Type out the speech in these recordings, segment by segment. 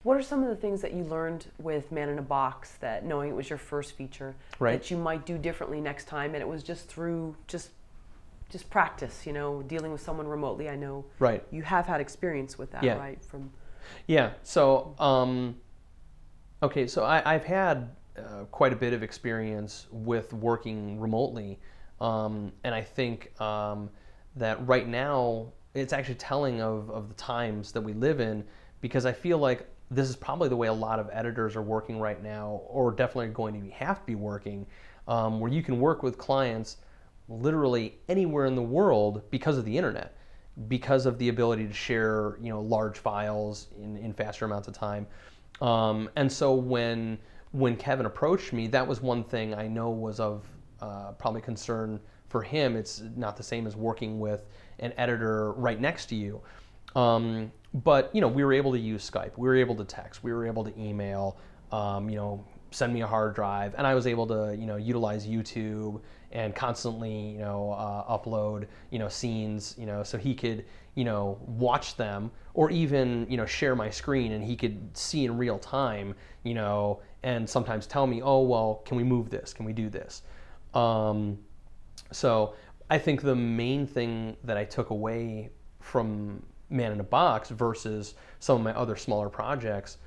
What are some of the ththings that you learned with Man in a Box, that knowing it was your first feature, Right. that you might do differently next time, and it was just through just practice, dealing with someone remotely? I know Right. you have had experience with that, Yeah. right? From Yeah. So, okay. So I've had quite a bit of experience with working remotely, and I think that right now it's actually telling of the times that we live in, because I feel like this is probably the way a lot of editors are working right now, or definitely going to have to be working, where you can work with clients literally anywhere in the world because of the internet, because of the ability to share, large files in faster amounts of time. And so when Kevin approached me, that was one thing I know was of probably concern for him. It's not the same as working with an editor right next to you. But we were able to use Skype, we were able to text, we were able to email, send me a hard drive, and I was able to utilize YouTube and constantly upload scenes, so he could watch them, or even share my screen and he could see in real time, and sometimes tell me, oh well, can we move this, can we do this. So I think the main thing that I took away from Man in a Box versus some of my other smaller projects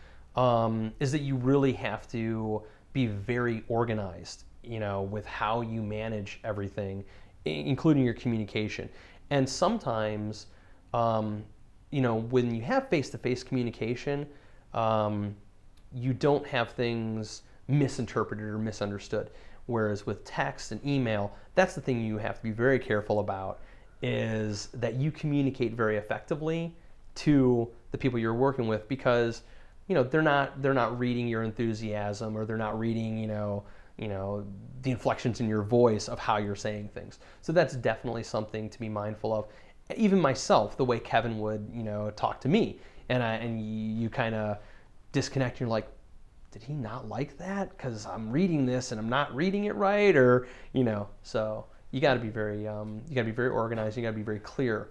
is that you really have to be very organized, with how you manage everything, including your communication. And sometimes, when you have face-to-face communication, you don't have things misinterpreted or misunderstood. Whereas with text and email, that's the thing you have to be very careful about, is that you communicate very effectively to the people you're working with, because they're not reading your enthusiasm, or they're not reading the inflections in your voice of how you're saying things. So that's definitely something to be mindful of. Even myself, the way Kevin would talk to me, and you kind of disconnect, and you're like, did he not like that because I'm reading this and I'm not reading it right, or so you got to be very organized, you got to be very clear